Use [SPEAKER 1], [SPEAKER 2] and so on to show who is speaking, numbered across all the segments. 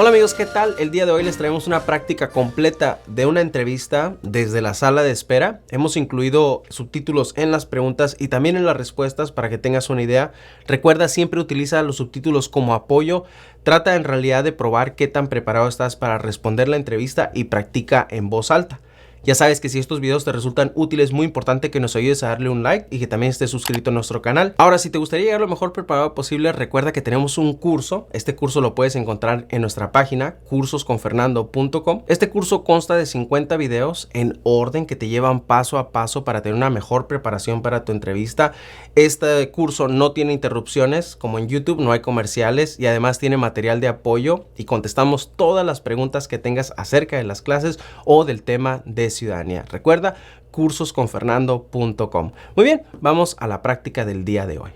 [SPEAKER 1] Hola amigos, ¿qué tal? El día de hoy les traemos una práctica completa de una entrevista desde la sala de espera. Hemos incluido subtítulos en las preguntas y también en las respuestas para que tengas una idea. Recuerda, siempre utiliza los subtítulos como apoyo. Trata en realidad de probar qué tan preparado estás para responder la entrevista y practica en voz alta. Ya sabes que si estos videos te resultan útiles, es muy importante que nos ayudes a darle un like y que también estés suscrito a nuestro canal. Ahora, si te gustaría llegar lo mejor preparado posible, recuerda que tenemos un curso. Este curso lo puedes encontrar en nuestra página cursosconfernando.com. Este curso consta de 50 videos en orden que te llevan paso a paso para tener una mejor preparación para tu entrevista. Este curso no tiene interrupciones como en YouTube, no hay comerciales y además tiene material de apoyo y contestamos todas las preguntas que tengas acerca de las clases o del tema de ciudadanía. Recuerda, cursosconfernando.com. Muy bien, vamos a la práctica del día de hoy.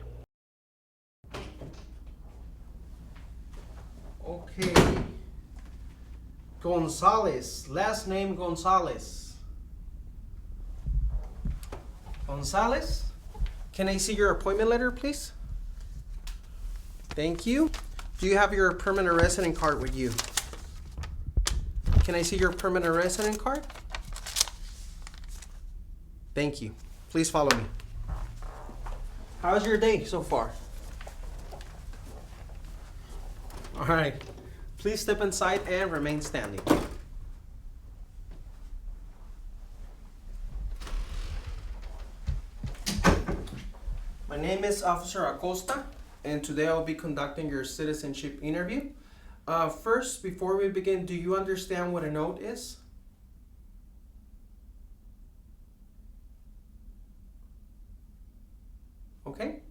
[SPEAKER 1] Okay. González, last name González. González, can I see your appointment letter, please? Thank you. Do you have your permanent resident card with you? Can I see your permanent resident card? Thank you. Please follow me. How's your day so far? All right. Please step inside and remain standing. My name is Officer Acosta, and today I'll be conducting your citizenship interview. First, before we begin, do you understand what an oath is? Okay.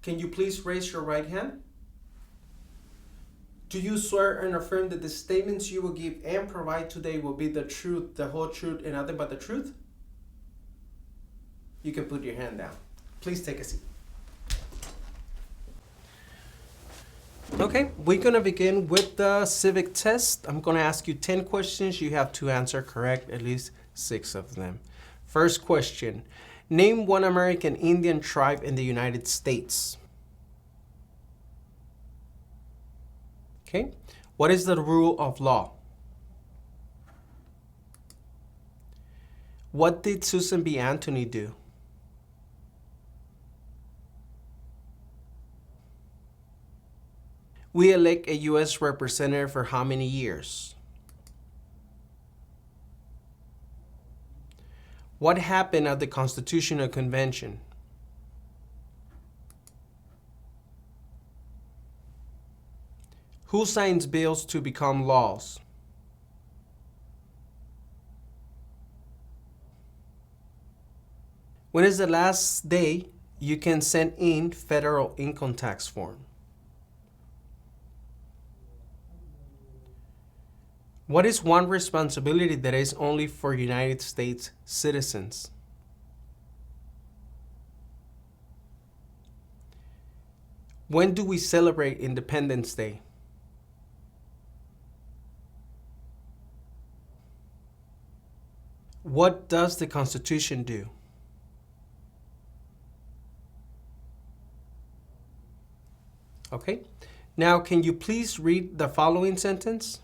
[SPEAKER 1] Can you please raise your right hand? Do you swear and affirm that the statements you will give and provide today will be the truth, the whole truth, and nothing but the truth? You can put your hand down. Please take a seat. Okay, we're going to begin with the civic test. I'm going to ask you 10 questions. You have to answer correct, at least 6 of them. First question. Name one American Indian tribe in the United States. Okay. What is the rule of law? What did Susan B. Anthony do? We elect a U.S. representative for how many years? What happened at the Constitutional Convention? Who signs bills to become laws? When is the last day you can send in federal income tax form? What is one responsibility that is only for United States citizens? When do we celebrate Independence Day? What does the Constitution do? Okay. Now, can you please read the following sentence?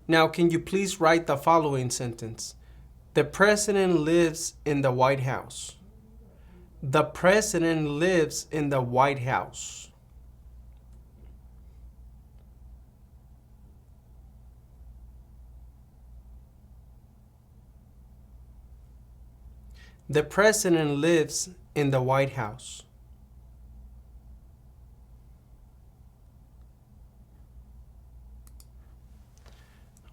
[SPEAKER 1] Now, can you please write the following sentence? The president lives in the White House. The president lives in the White House. The president lives in the White House.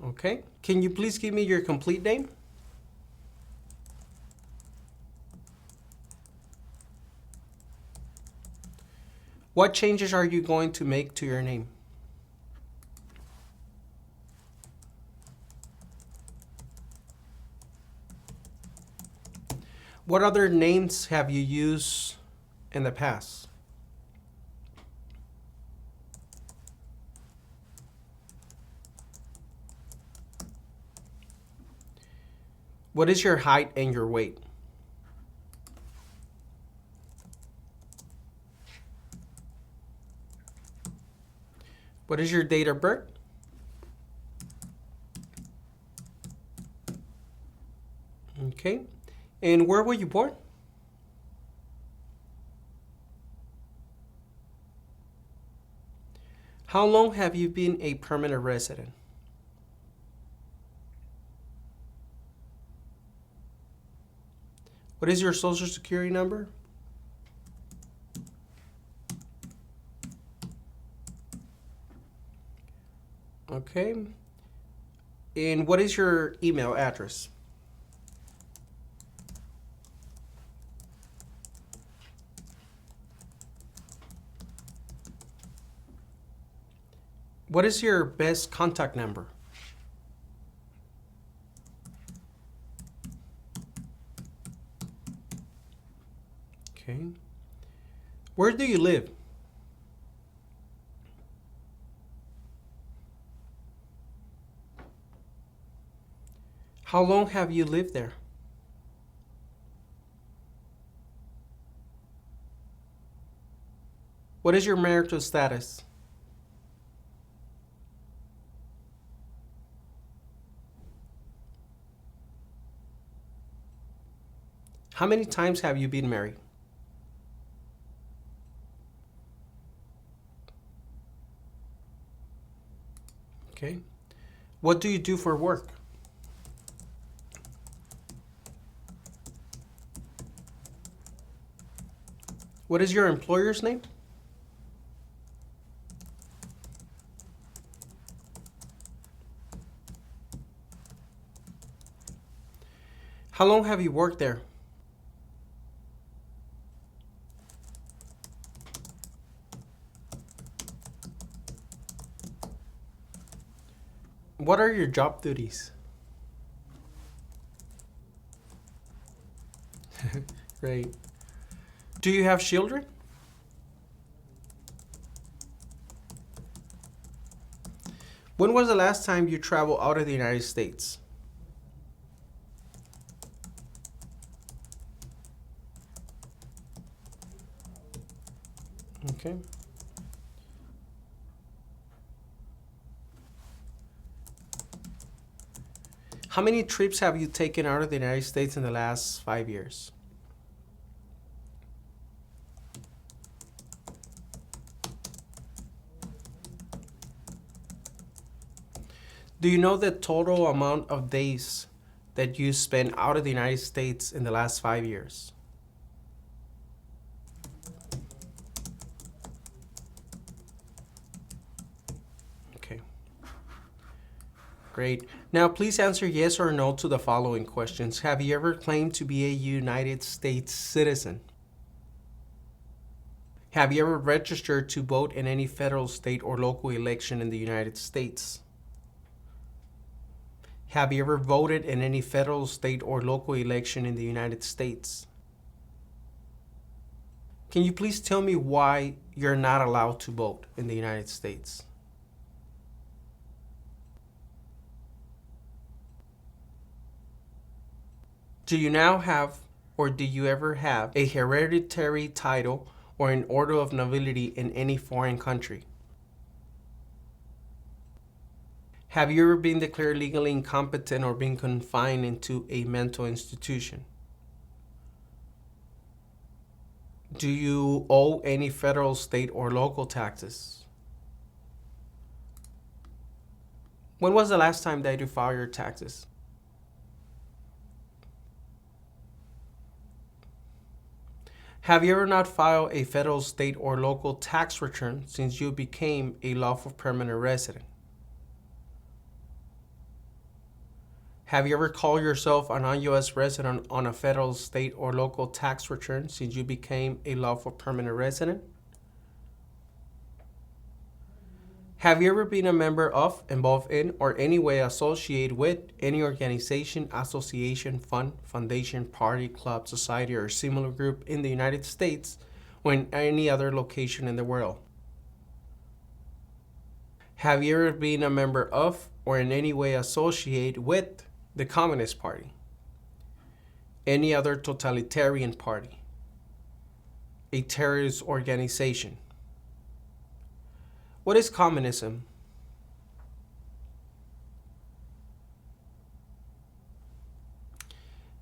[SPEAKER 1] Okay. Can you please give me your complete name? What changes are you going to make to your name? What other names have you used in the past? What is your height and your weight? What is your date of birth? Okay. And where were you born? How long have you been a permanent resident? What is your social security number? Okay. And what is your email address? What is your best contact number? Okay. Where do you live? How long have you lived there? What is your marital status? How many times have you been married? Okay. What do you do for work? What is your employer's name? How long have you worked there? What are your job duties? Great. Do you have children? When was the last time you traveled out of the United States? Okay. How many trips have you taken out of the United States in the last 5 years? Do you know the total amount of days that you spent out of the United States in the last 5 years? Okay. Great. Now, please answer yes or no to the following questions. Have you ever claimed to be a United States citizen? Have you ever registered to vote in any federal, state, or local election in the United States? Have you ever voted in any federal, state, or local election in the United States? Can you please tell me why you're not allowed to vote in the United States? Do you now have, or do you ever have, a hereditary title or an order of nobility in any foreign country? Have you ever been declared legally incompetent or been confined into a mental institution? Do you owe any federal, state, or local taxes? When was the last time that you filed your taxes? Have you ever not filed a federal, state, or local tax return since you became a lawful permanent resident? Have you ever called yourself a non-U.S. resident on a federal, state, or local tax return since you became a lawful permanent resident? Have you ever been a member of, involved in, or any way associated with any organization, association, fund, foundation, party, club, society, or similar group in the United States or in any other location in the world? Have you ever been a member of, or in any way associated with, the Communist Party, any other totalitarian party, a terrorist organization? What is communism?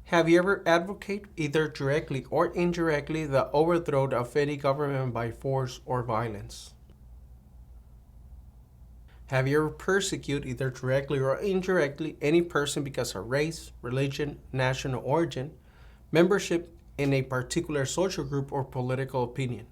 [SPEAKER 1] Have you ever advocated, either directly or indirectly, the overthrow of any government by force or violence? Have you ever persecuted, either directly or indirectly, any person because of race, religion, national origin, membership in a particular social group, or political opinion?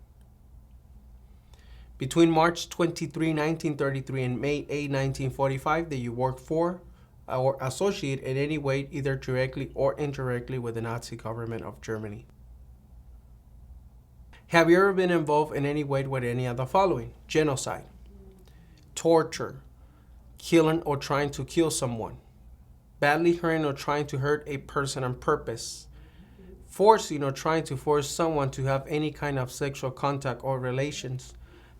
[SPEAKER 1] Between March 23, 1933 and May 8, 1945, did you work for or associate in any way, either directly or indirectly, with the Nazi government of Germany? Have you ever been involved in any way with any of the following? Genocide, torture, killing or trying to kill someone, badly hurting or trying to hurt a person on purpose, forcing or trying to force someone to have any kind of sexual contact or relations,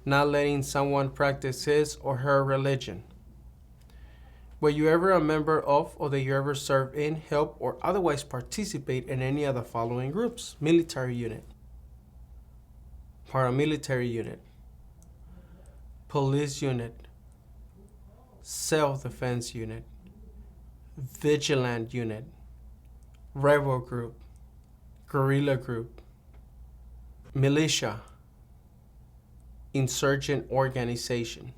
[SPEAKER 1] not letting someone practice his or her religion. Were you ever a member of, or did you ever serve in, help, or otherwise participate in any of the following groups? Military unit, paramilitary unit, police unit, self-defense unit, vigilant unit, rebel group, guerrilla group, militia, insurgent organization.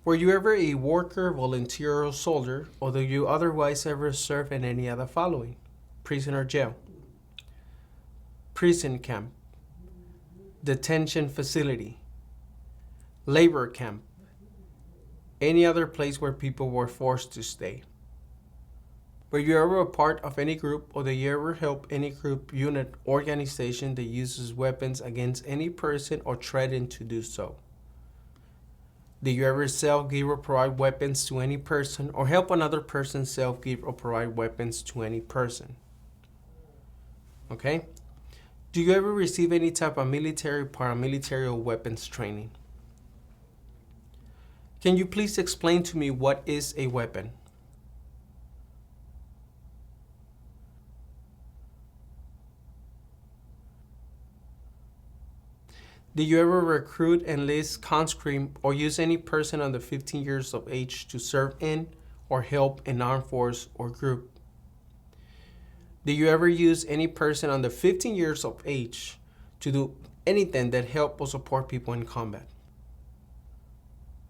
[SPEAKER 1] Were you ever a worker, volunteer, or soldier, or do you otherwise ever serve in any of the following? Prison or jail, prison camp, detention facility, labor camp, any other place where people were forced to stay? Were you ever a part of any group, or did you ever help any group, unit, organization that uses weapons against any person or threaten to do so? Did you ever sell, give, or provide weapons to any person, or help another person sell, give, or provide weapons to any person? Okay? Do you ever receive any type of military, paramilitary, or weapons training? Can you please explain to me what is a weapon? Did you ever recruit, enlist, conscript, or use any person under 15 years of age to serve in or help an armed force or group? Did you ever use any person under 15 years of age to do anything that help or support people in combat?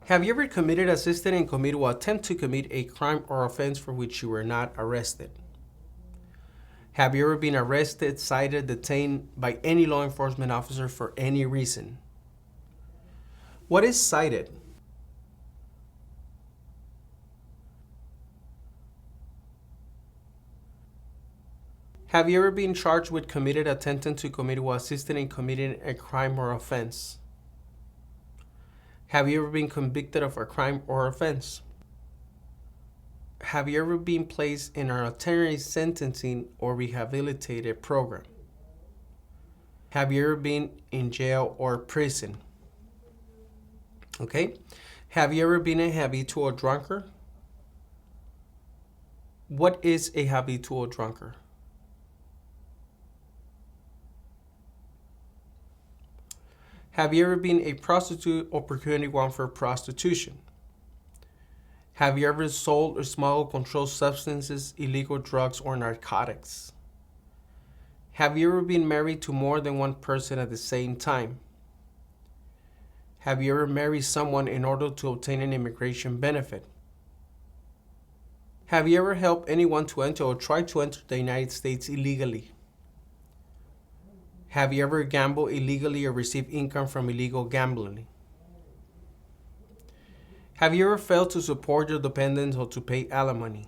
[SPEAKER 1] Have you ever committed, assisted, and committed or attempt to commit a crime or offense for which you were not arrested? Have you ever been arrested, cited, detained by any law enforcement officer for any reason? What is cited? Have you ever been charged with committed, attempting to commit, or assisted in committing a crime or offense? Have you ever been convicted of a crime or offense? Have you ever been placed in an alternative sentencing or rehabilitative program? Have you ever been in jail or prison? Okay. Have you ever been a habitual drunkard? What is a habitual drunkard? Have you ever been a prostitute or procured anyone for prostitution? Have you ever sold or smuggled controlled substances, illegal drugs, or narcotics? Have you ever been married to more than one person at the same time? Have you ever married someone in order to obtain an immigration benefit? Have you ever helped anyone to enter or try to enter the United States illegally? Have you ever gambled illegally or received income from illegal gambling? Have you ever failed to support your dependents or to pay alimony?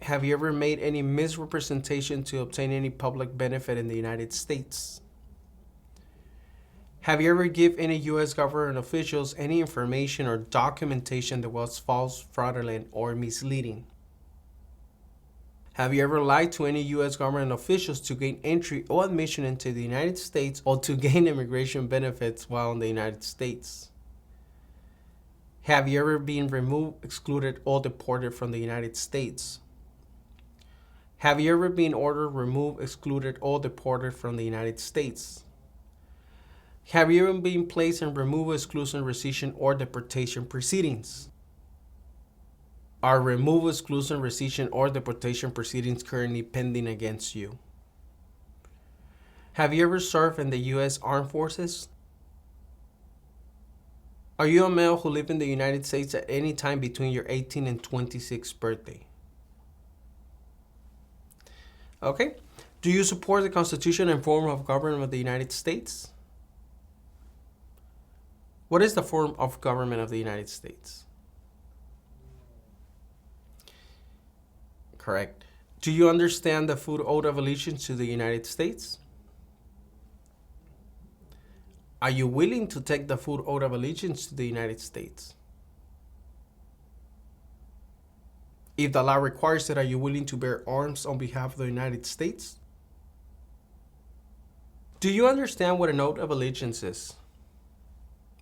[SPEAKER 1] Have you ever made any misrepresentation to obtain any public benefit in the United States? Have you ever given any U.S. government officials any information or documentation that was false, fraudulent, or misleading? Have you ever lied to any U.S. government officials to gain entry or admission into the United States or to gain immigration benefits while in the United States? Have you ever been removed, excluded, or deported from the United States? Have you ever been ordered, removed, excluded, or deported from the United States? Have you ever been placed in removal, exclusion, rescission, or deportation proceedings? Are removal, exclusion, rescission, or deportation proceedings currently pending against you? Have you ever served in the U.S. Armed Forces? Are you a male who lived in the United States at any time between your 18th and 26th birthday? Okay. Do you support the Constitution and form of government of the United States? What is the form of government of the United States? Correct. Do you understand the full oath of allegiance to the United States? Are you willing to take the full oath of allegiance to the United States? If the law requires it, are you willing to bear arms on behalf of the United States? Do you understand what an oath of allegiance is?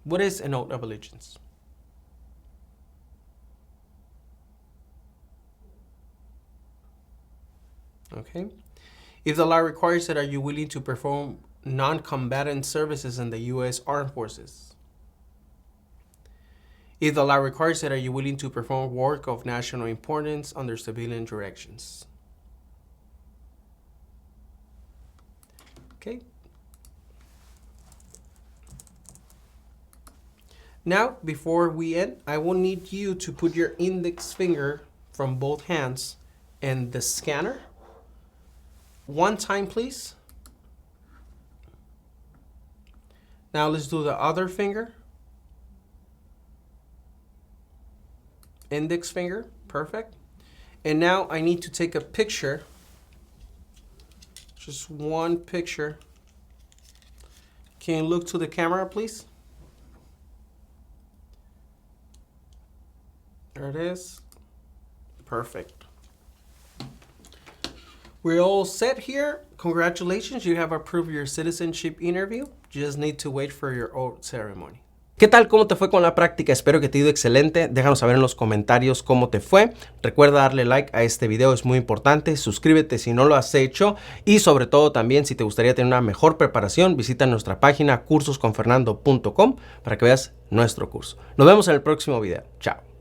[SPEAKER 1] What is an oath of allegiance? Okay. If the law requires it, are you willing to perform non-combatant services in the U.S. Armed Forces? If the law requires it, are you willing to perform work of national importance under civilian directions? Okay. Now, before we end, I will need you to put your index finger from both hands in the scanner. One time, please. Now let's do the other finger. Index finger, perfect. And now I need to take a picture. Just one picture. Can you look to the camera, please? There it is. Perfect. We're all set here. Congratulations, you have approved your citizenship interview. You just need to wait for your oath ceremony. ¿Qué tal? ¿Cómo te fue con la práctica? Espero que te haya ido excelente. Déjanos saber en los comentarios cómo te fue. Recuerda darle like a este video, es muy importante. Suscríbete si no lo has hecho. Y sobre todo también, si te gustaría tener una mejor preparación, visita nuestra página cursosconfernando.com para que veas nuestro curso. Nos vemos en el próximo video. Chao.